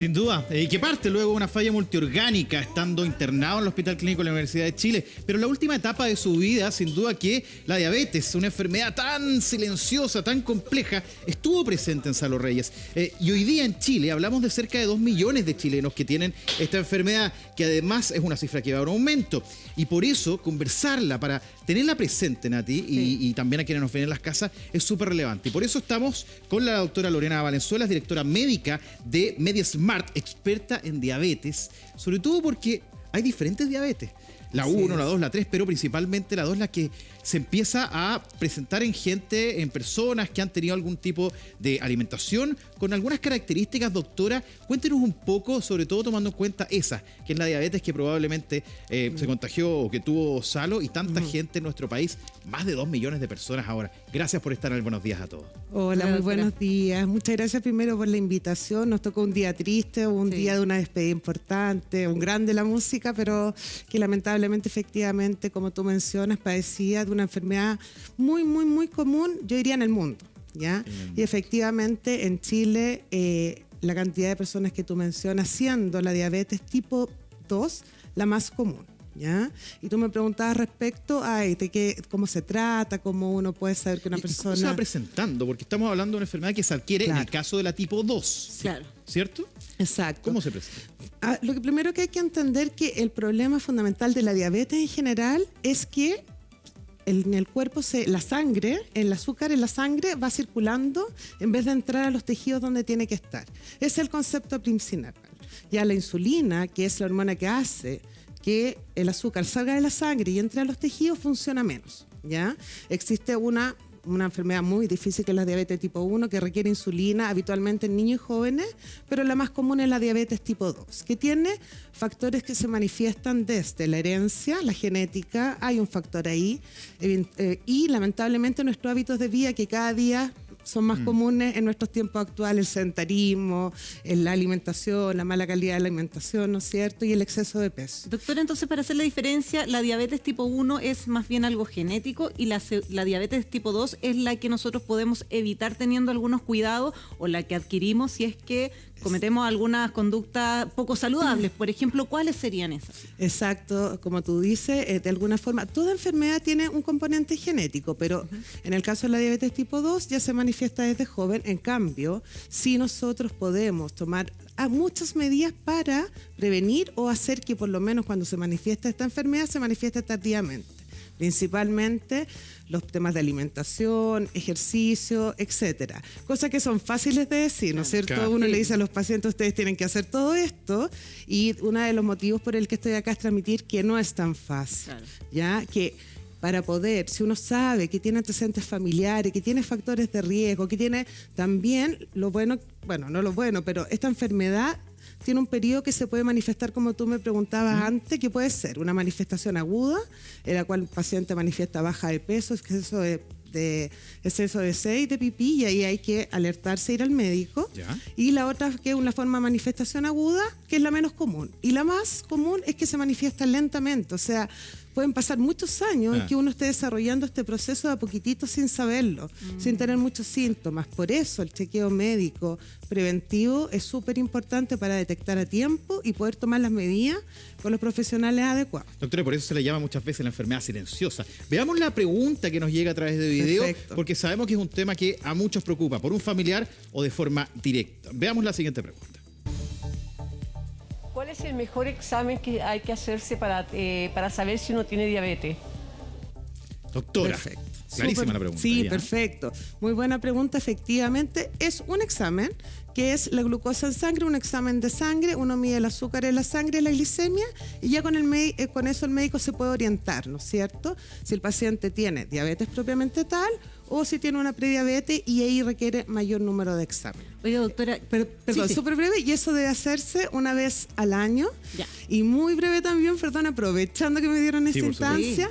Sin duda, que parte luego de una falla multiorgánica, estando internado en el Hospital Clínico de la Universidad de Chile. Pero la última etapa de su vida, sin duda que la diabetes, una enfermedad tan silenciosa, tan compleja, estuvo presente en Salo Reyes. Y hoy día en Chile hablamos de cerca de 2 millones de chilenos que tienen esta enfermedad, que además es una cifra que va en aumento. Y por eso, conversarla, para tenerla presente, Nati, y también a quienes nos ven en las casas, es súper relevante. Y por eso estamos con la doctora Lorena Valenzuela, directora médica de MediSmart, experta en diabetes, sobre todo porque hay diferentes diabetes. La 1, la 2, la 3, pero principalmente la 2, la que se empieza a presentar en gente, en personas que han tenido algún tipo de alimentación con algunas características. Doctora, cuéntenos un poco, sobre todo tomando en cuenta esa, que es la diabetes que probablemente se contagió o que tuvo Salo y tanta gente en nuestro país, más de 2 millones de personas ahora. Gracias por estar en el Buenos Días a todos. Hola, muy buenos días. Muchas gracias primero por la invitación. Nos tocó un día triste, un día de una despedida importante, un grande la música, pero que lamentablemente, efectivamente, como tú mencionas, padecía de una enfermedad muy, muy, muy común, yo diría en el mundo, ¿ya? Y efectivamente en Chile la cantidad de personas que tú mencionas, siendo la diabetes tipo 2 la más común, ¿ya? Y tú me preguntabas respecto a cómo se trata, cómo uno puede saber que una persona... ¿Cómo se va presentando? Porque estamos hablando de una enfermedad que se adquiere en el caso de la tipo 2. Claro. ¿Cierto? Exacto. ¿Cómo se presenta? Lo que primero que hay que entender que el problema fundamental de la diabetes en general es que en el cuerpo la sangre, el azúcar en la sangre va circulando en vez de entrar a los tejidos donde tiene que estar. Ese es el concepto principal. Ya la insulina, que es la hormona que hace que el azúcar salga de la sangre y entre a los tejidos, funciona menos, ¿ya? Existe una enfermedad muy difícil que es la diabetes tipo 1, que requiere insulina habitualmente en niños y jóvenes, pero la más común es la diabetes tipo 2, que tiene factores que se manifiestan desde la herencia, la genética, hay un factor ahí, y lamentablemente nuestros hábitos de vida que cada día son más comunes en nuestros tiempos actuales, el sedentarismo, la alimentación, la mala calidad de la alimentación, ¿no es cierto? Y el exceso de peso. Doctora, entonces, para hacer la diferencia, la diabetes tipo 1 es más bien algo genético y la diabetes tipo 2 es la que nosotros podemos evitar teniendo algunos cuidados o la que adquirimos si es que cometemos algunas conductas poco saludables. Por ejemplo, ¿cuáles serían esas? Exacto, como tú dices, de alguna forma, toda enfermedad tiene un componente genético, pero en el caso de la diabetes tipo 2 ya se manifiesta desde joven. En cambio, sí nosotros podemos tomar muchas medidas para prevenir o hacer que por lo menos cuando se manifiesta esta enfermedad se manifieste tardíamente. Principalmente los temas de alimentación, ejercicio, etcétera. Cosas que son fáciles de decir, ¿no es cierto? Claro. Uno le dice a los pacientes, ustedes tienen que hacer todo esto, y uno de los motivos por el que estoy acá es transmitir que no es tan fácil, Claro. ¿ya? Que para poder, si uno sabe que tiene antecedentes familiares, que tiene factores de riesgo, que tiene también pero esta enfermedad tiene un periodo que se puede manifestar, como tú me preguntabas antes, que puede ser una manifestación aguda, en la cual el paciente manifiesta baja de peso, exceso de 6 de pipí, y ahí hay que alertarse, ir al médico. ¿Ya? Y la otra, que es una forma de manifestación aguda, que es la menos común. Y la más común es que se manifiesta lentamente, o sea, pueden pasar muchos años en que uno esté desarrollando este proceso de a poquitito sin saberlo, sin tener muchos síntomas. Por eso el chequeo médico preventivo es súper importante para detectar a tiempo y poder tomar las medidas con los profesionales adecuados. Doctora, por eso se le llama muchas veces la enfermedad silenciosa. Veamos la pregunta que nos llega a través de video, Perfecto. porque sabemos que es un tema que a muchos preocupa, por un familiar o de forma directa. Veamos la siguiente pregunta. ¿Cuál es el mejor examen que hay que hacerse para saber si uno tiene diabetes? Doctora, Perfecto. clarísima la pregunta. Sí, ya. perfecto. Muy buena pregunta. Efectivamente, es un examen que es la glucosa en sangre, un examen de sangre, uno mide el azúcar en la sangre, la glicemia, y ya con eso el médico se puede orientar, ¿no es cierto? Si el paciente tiene diabetes propiamente tal o si tiene una prediabetes, y ahí requiere mayor número de exámenes. Oye, doctora, Perdón, sí. súper breve, y eso debe hacerse una vez al año. Ya. Y muy breve también, perdón, aprovechando que me dieron esta por supuesto. instancia,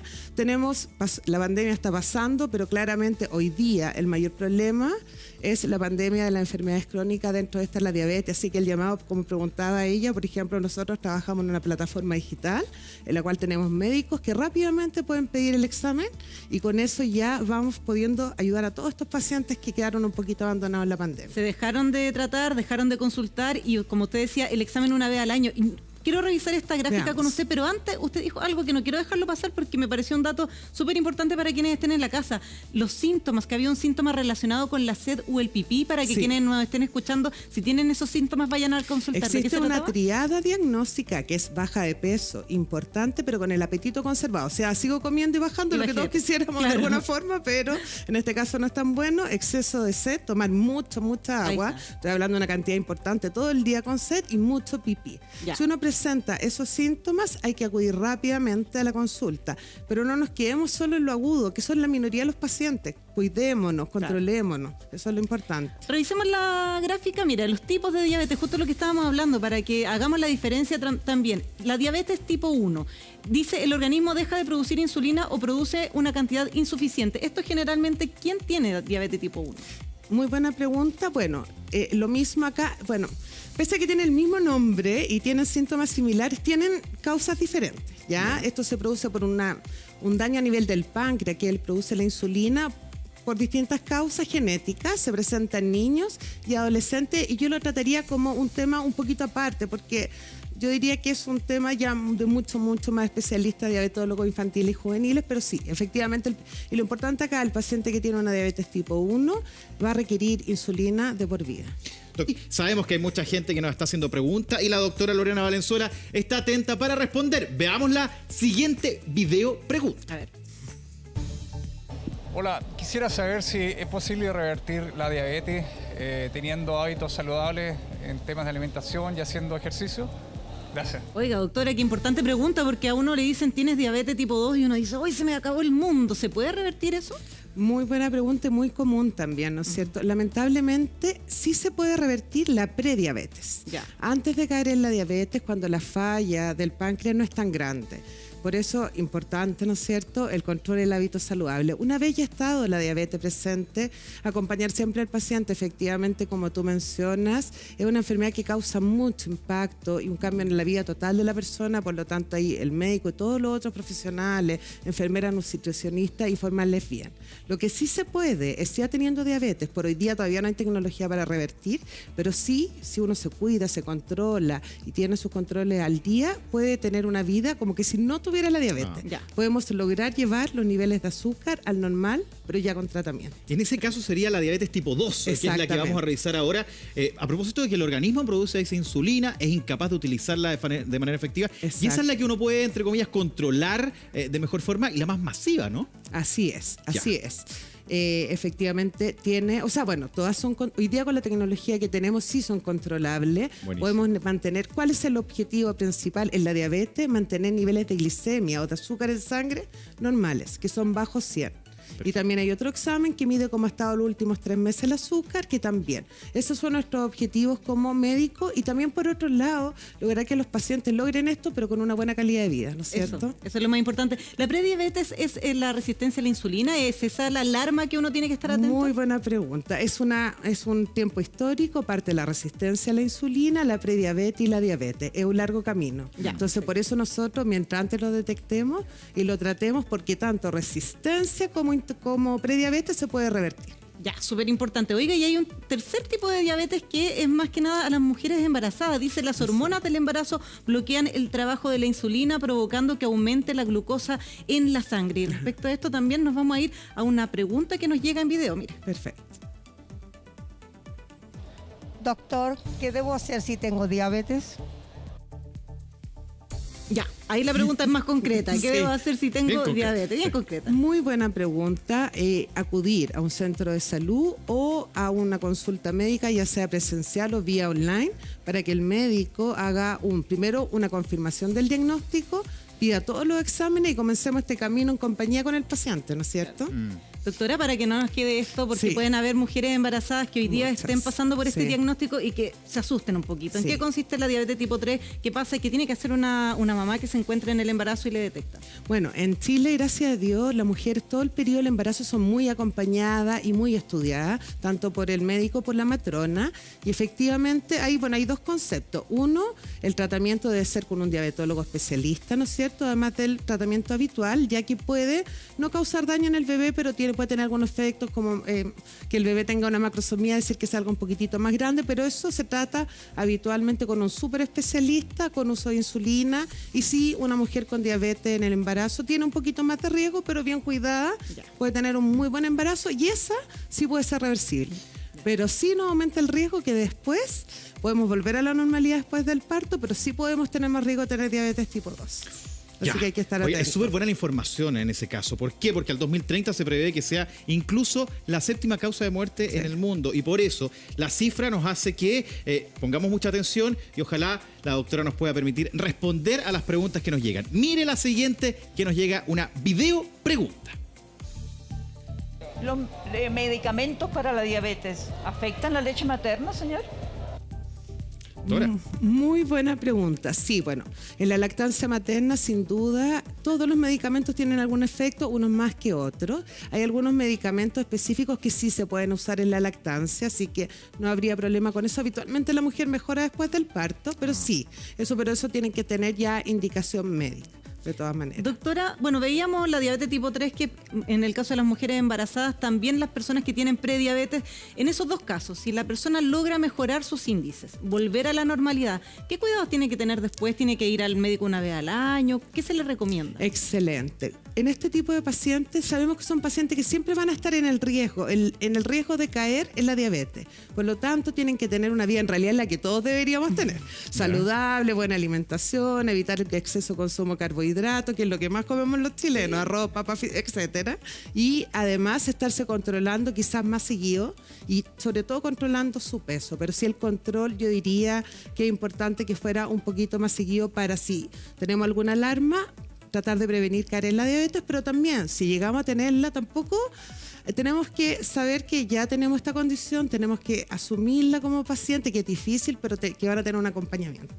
la pandemia está pasando, pero claramente hoy día el mayor problema es la pandemia de las enfermedades crónicas crónica, dentro de esta la diabetes, así que el llamado, como preguntaba ella, por ejemplo, nosotros trabajamos en una plataforma digital en la cual tenemos médicos que rápidamente pueden pedir el examen y con eso ya vamos pudiendo ayudar a todos estos pacientes que quedaron un poquito abandonados en la pandemia. Se dejaron de tratar, dejaron de consultar y, como usted decía, el examen una vez al año. Y quiero revisar esta gráfica Veamos. con usted, pero antes usted dijo algo que no quiero dejarlo pasar porque me pareció un dato súper importante para quienes estén en la casa. Los síntomas, que había un síntoma relacionado con la sed o el pipí, para que Sí. quienes nos estén escuchando, si tienen esos síntomas, vayan a consultar. ¿De qué Existe se una trataba? triada diagnóstica que es baja de peso, importante, pero con el apetito conservado. O sea, sigo comiendo y bajando Y lo que bajé. todos quisiéramos Claro. de alguna forma, pero en este caso no es tan bueno. Exceso de sed, tomar mucha Ahí agua. está. Estoy hablando de una cantidad importante todo el día con sed y mucho pipí. Ya. Si uno presenta esos síntomas, hay que acudir rápidamente a la consulta. Pero no nos quedemos solo en lo agudo, que son la minoría de los pacientes. Cuidémonos, controlémonos. Eso es lo importante. Revisemos la gráfica. Mira, los tipos de diabetes, justo lo que estábamos hablando, para que hagamos la diferencia también. La diabetes tipo 1. Dice, el organismo deja de producir insulina o produce una cantidad insuficiente. Esto generalmente, ¿quién tiene diabetes tipo 1? Muy buena pregunta. Bueno, lo mismo acá. Bueno, pese a que tiene el mismo nombre y tienen síntomas similares, tienen causas diferentes. ¿Ya? Esto se produce por un daño a nivel del páncreas, que él produce la insulina por distintas causas genéticas, se presenta en niños y adolescentes, y yo lo trataría como un tema un poquito aparte, porque yo diría que es un tema ya de mucho más especialistas, diabetólogos infantiles y juveniles, pero sí, efectivamente, y lo importante acá, el paciente que tiene una diabetes tipo 1 va a requerir insulina de por vida. Sabemos que hay mucha gente que nos está haciendo preguntas y la doctora Lorena Valenzuela está atenta para responder. Veamos la siguiente video pregunta. A ver. Hola, quisiera saber si es posible revertir la diabetes teniendo hábitos saludables en temas de alimentación y haciendo ejercicio. Gracias. Oiga, doctora, qué importante pregunta, porque a uno le dicen tienes diabetes tipo 2 y uno dice, hoy se me acabó el mundo. ¿Se puede revertir eso? Muy buena pregunta y muy común también, ¿no es cierto? Lamentablemente sí se puede revertir la prediabetes. Ya. Antes de caer en la diabetes, cuando la falla del páncreas no es tan grande. Por eso, importante, ¿no es cierto?, el control del hábito saludable. Una vez ya estado la diabetes presente, acompañar siempre al paciente, efectivamente, como tú mencionas, es una enfermedad que causa mucho impacto y un cambio en la vida total de la persona, por lo tanto, ahí el médico y todos los otros profesionales, enfermeras, nutricionistas, informarles bien. Lo que sí se puede es, ya teniendo diabetes, por hoy día todavía no hay tecnología para revertir, pero sí, si uno se cuida, se controla y tiene sus controles al día, puede tener una vida como que si no tuviera la diabetes. Ya. Podemos lograr llevar los niveles de azúcar al normal, pero ya con tratamiento. Y en ese caso sería la diabetes tipo 2, que es la que Exactamente. vamos a revisar ahora. A propósito de que el organismo produce esa insulina, es incapaz de utilizarla de manera efectiva. Y esa Exacto. es la que uno puede, entre comillas, controlar de mejor forma y la más masiva, ¿no? Así es, así Ya. es. Efectivamente tiene, o sea, bueno, todas son, hoy día con la tecnología que tenemos sí son controlables. Buenísimo. Podemos mantener, ¿cuál es el objetivo principal en la diabetes? Mantener niveles de glicemia o de azúcar en sangre normales, que son bajos 100. Y también hay otro examen que mide cómo ha estado los últimos 3 meses el azúcar, que también. Esos son nuestros objetivos como médicos y también, por otro lado, lograr que los pacientes logren esto, pero con una buena calidad de vida, ¿no es cierto? Eso es lo más importante. ¿La prediabetes es la resistencia a la insulina? ¿Es esa la alarma que uno tiene que estar atento? Muy buena pregunta. Es un tiempo histórico, parte de la resistencia a la insulina, la prediabetes y la diabetes. Es un largo camino. Ya. Entonces, por eso nosotros, mientras antes lo detectemos y lo tratemos, porque tanto resistencia como prediabetes se puede revertir. Ya, súper importante. Oiga, y hay un tercer tipo de diabetes que es más que nada a las mujeres embarazadas. Dice, las hormonas del embarazo bloquean el trabajo de la insulina, provocando que aumente la glucosa en la sangre. Y respecto a esto también nos vamos a ir a una pregunta que nos llega en video. Mire. Perfecto. Doctor, ¿qué debo hacer si tengo diabetes? Ya, ahí la pregunta es más concreta. ¿Qué Sí. debo hacer si Bien tengo concreta. diabetes? Bien concreta. Muy buena pregunta. Acudir a un centro de salud o a una consulta médica, ya sea presencial o vía online, para que el médico haga primero una confirmación del diagnóstico, pida todos los exámenes y comencemos este camino en compañía con el paciente, ¿no es cierto? Doctora, para que no nos quede esto, porque Sí. pueden haber mujeres embarazadas que hoy día Muchas. estén pasando por este Sí. diagnóstico y que se asusten un poquito. ¿En Sí. qué consiste la diabetes tipo 3? ¿Qué pasa? ¿Qué tiene que hacer una mamá que se encuentre en el embarazo y le detecta? Bueno, en Chile, gracias a Dios, las mujeres todo el periodo del embarazo son muy acompañadas y muy estudiadas, tanto por el médico como por la matrona. Y efectivamente hay dos conceptos. Uno, el tratamiento debe ser con un diabetólogo especialista, ¿no es cierto? Además del tratamiento habitual, ya que puede no causar daño en el bebé, pero puede tener algunos efectos como que el bebé tenga una macrosomía, es decir, que salga un poquitito más grande, pero eso se trata habitualmente con un súper especialista, con uso de insulina. Y sí, una mujer con diabetes en el embarazo tiene un poquito más de riesgo, pero bien cuidada, puede tener un muy buen embarazo y esa sí puede ser reversible. Pero sí nos aumenta el riesgo que después podemos volver a la normalidad después del parto, pero sí podemos tener más riesgo de tener diabetes tipo 2. Así Ya. que hay que estar Oye, atentos. es súper buena la información en ese caso. ¿Por qué? Porque al 2030 se prevé que sea incluso la 7ª causa de muerte en el mundo. Y por eso la cifra nos hace que pongamos mucha atención y ojalá la doctora nos pueda permitir responder a las preguntas que nos llegan. Mire la siguiente, que nos llega una video pregunta. ¿Los medicamentos para la diabetes afectan la leche materna, señor? Doctora. Muy buena pregunta. Sí, bueno, en la lactancia materna, sin duda, todos los medicamentos tienen algún efecto, unos más que otros. Hay algunos medicamentos específicos que sí se pueden usar en la lactancia, así que no habría problema con eso. Habitualmente la mujer mejora después del parto, pero sí, pero eso tienen que tener ya indicación médica, de todas maneras. Doctora, bueno, veíamos la diabetes tipo 3 que en el caso de las mujeres embarazadas, también las personas que tienen prediabetes, en esos dos casos, si la persona logra mejorar sus índices, volver a la normalidad, ¿qué cuidados tiene que tener después? ¿Tiene que ir al médico una vez al año? ¿Qué se le recomienda? Excelente. En este tipo de pacientes sabemos que son pacientes que siempre van a estar en el riesgo, en el riesgo de caer en la diabetes. Por lo tanto, tienen que tener una vida en realidad en la que todos deberíamos tener. Saludable, buena alimentación, evitar el exceso consumo de carbohidratos, que es lo que más comemos los chilenos, arroz, papas, etcétera. Y además estarse controlando quizás más seguido y sobre todo controlando su peso. Pero sí el control, yo diría que es importante que fuera un poquito más seguido para si tenemos alguna alarma, tratar de prevenir caer en la diabetes, pero también si llegamos a tenerla tampoco tenemos que saber que ya tenemos esta condición, tenemos que asumirla como paciente, que es difícil, pero que van a tener un acompañamiento.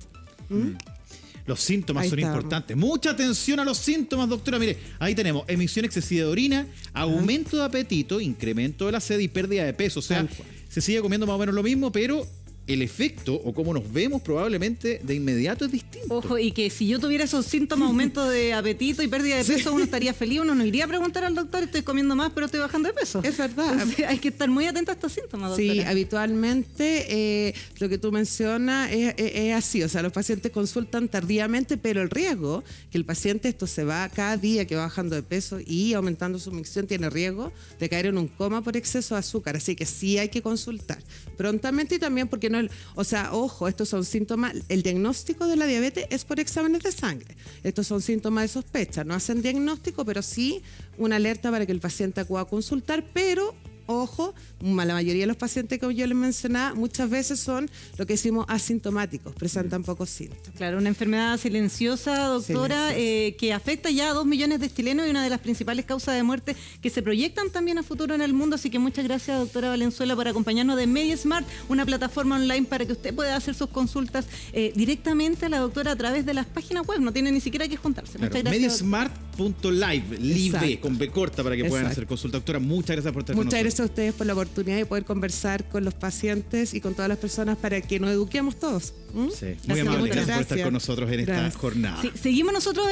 Los síntomas Ahí son estamos. importantes. Mucha atención a los síntomas, doctora. Mire, ahí tenemos emisión excesiva de orina, aumento de apetito, incremento de la sed y pérdida de peso. O sea, Tal cual. se sigue comiendo más o menos lo mismo, pero el efecto o cómo nos vemos probablemente de inmediato es distinto. Ojo, y que si yo tuviera esos síntomas, aumento de apetito y pérdida de peso, uno estaría feliz, uno no iría a preguntar al doctor, estoy comiendo más, pero estoy bajando de peso. Es verdad. Entonces, hay que estar muy atento a estos síntomas, doctora. Sí, habitualmente lo que tú mencionas es así, o sea, los pacientes consultan tardíamente, pero el riesgo que el paciente esto se va cada día que va bajando de peso y aumentando su micción tiene riesgo de caer en un coma por exceso de azúcar, así que sí hay que consultar prontamente y también porque no, o sea, ojo, estos son síntomas, el diagnóstico de la diabetes es por exámenes de sangre, estos son síntomas de sospecha, no hacen diagnóstico, pero sí una alerta para que el paciente acuda a consultar, pero ojo, la mayoría de los pacientes que yo les mencionaba muchas veces son lo que decimos asintomáticos, presentan pocos síntomas. Claro, una enfermedad silenciosa, doctora, que afecta ya a 2 millones de chilenos y una de las principales causas de muerte que se proyectan también a futuro en el mundo. Así que muchas gracias, doctora Valenzuela, por acompañarnos de MediSmart, una plataforma online para que usted pueda hacer sus consultas directamente a la doctora a través de las páginas web. No tiene ni siquiera que juntarse. Claro, Muchas gracias. Medismart.live, live, Exacto. con B corta para que puedan Exacto. hacer consulta. Doctora, muchas gracias por estar con Muchas nosotros. gracias a ustedes por la oportunidad de poder conversar con los pacientes y con todas las personas para que nos eduquemos todos. Sí, muy Gracias, amable, muchas gracias por estar gracias. con nosotros en esta Gracias. jornada. Sí, seguimos nosotros